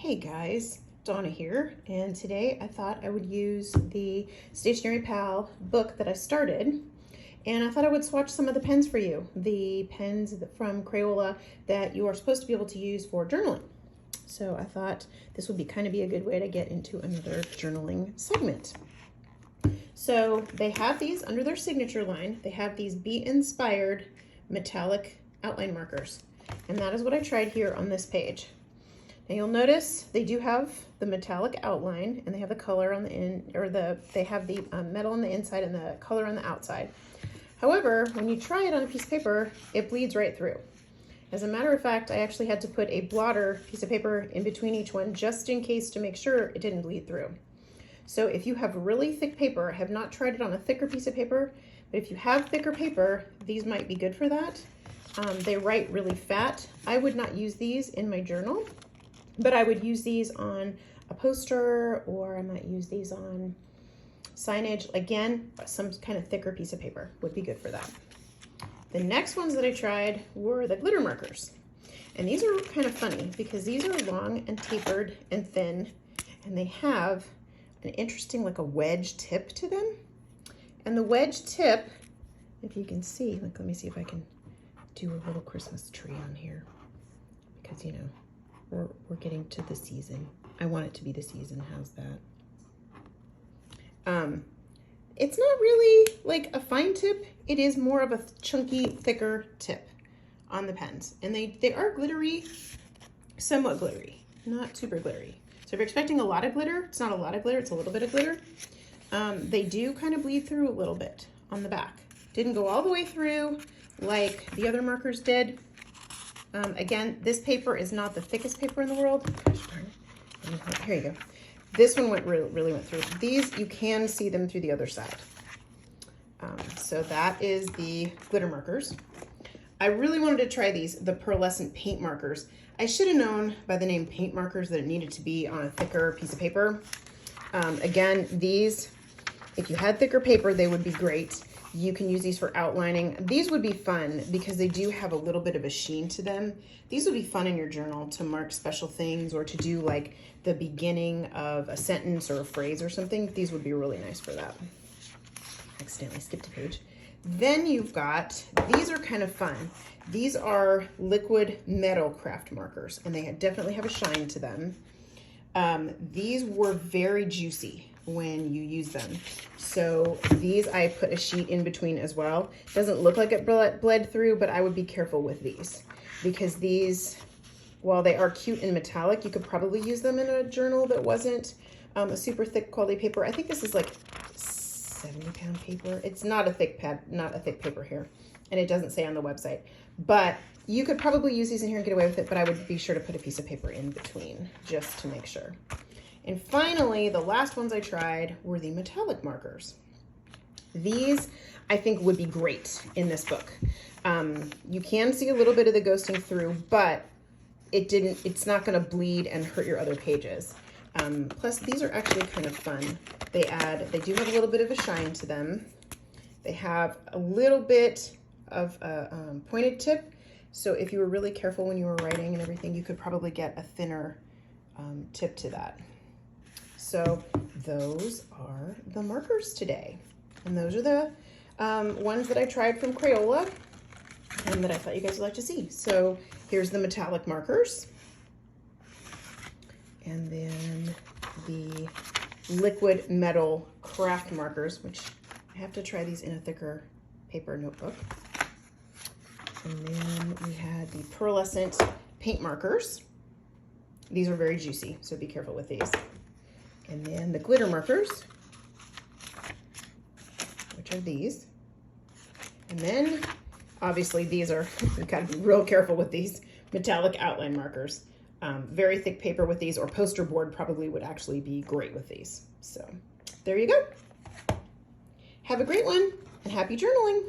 Hey guys, Donna here, and today I thought I would use the Stationery Pal book that I started, and I thought I would swatch some of the pens for you, the pens from Crayola that you are supposed to be able to use for journaling. So I thought this would kind of be a good way to get into another journaling segment. So they have these under their signature line. They have these Be Inspired metallic outline markers, and that is what I tried here on this page. Now you'll notice they do have the metallic outline, and they have the color on the they have the metal on the inside and the color on the outside. However, when you try it on a piece of paper, it bleeds right through. As a matter of fact, I actually had to put a blotter piece of paper in between each one just in case to make sure it didn't bleed through. So if you have really thick paper, I have not tried it on a thicker piece of paper, but if you have thicker paper, these might be good for that. They write really fat. I would not use these in my journal, but I would use these on a poster, or I might use these on signage. Again, some kind of thicker piece of paper would be good for that. The next ones that I tried were the glitter markers. And these are kind of funny because these are long and tapered and thin, and they have an interesting, like a wedge tip to them. And the wedge tip, if you can see, like, let me see if I can do a little Christmas tree on here, because, you know, we're getting to the season. I want it to be the season. How's that? It's not really like a fine tip. It is more of a chunky, thicker tip on the pens. And they are glittery, somewhat glittery, not super glittery. So if you're expecting a lot of glitter, it's not a lot of glitter, it's a little bit of glitter. They do kind of bleed through a little bit on the back. Didn't go all the way through like the other markers did. Again, this paper is not the thickest paper in the world. Gosh darn it. Here you go. This one really went through. These, you can see them through the other side. So that is the glitter markers. I really wanted to try these, the Pearlescent paint markers. I should have known by the name paint markers that it needed to be on a thicker piece of paper. Again, these, if you had thicker paper, they would be great. You can use these for outlining. These would be fun because they do have a little bit of a sheen to them. These would be fun in your journal to mark special things or to do like the beginning of a sentence or a phrase or something. These would be really nice for that. Accidentally skipped a page. Then you've got, these are kind of fun. These are liquid metal craft markers, and they definitely have a shine to them. These were very juicy when you use them. So these, I put a sheet in between as well. Doesn't look like it bled through, but I would be careful with these because these, while they are cute and metallic, you could probably use them in a journal that wasn't a super thick quality paper. I think this is like 70-pound paper. It's not a thick paper here, and it doesn't say on the website, but you could probably use these in here and get away with it, but I would be sure to put a piece of paper in between just to make sure. And finally, the last ones I tried were the metallic markers. These, I think, would be great in this book. You can see a little bit of the ghosting through, but it's not gonna bleed and hurt your other pages. Plus, these are actually kind of fun. They do have a little bit of a shine to them. They have a little bit of a pointed tip. So if you were really careful when you were writing and everything, you could probably get a thinner tip to that. So those are the markers today. And those are the ones that I tried from Crayola and that I thought you guys would like to see. So here's the metallic markers. And then the liquid metal craft markers, which I have to try these in a thicker paper notebook. And then we had the Pearlescent paint markers. These are very juicy, so be careful with these. And then the glitter markers, which are these. And then, obviously, these are, you've got to be real careful with these metallic outline markers. Very thick paper with these, or poster board probably would actually be great with these. So there you go. Have a great one, and happy journaling.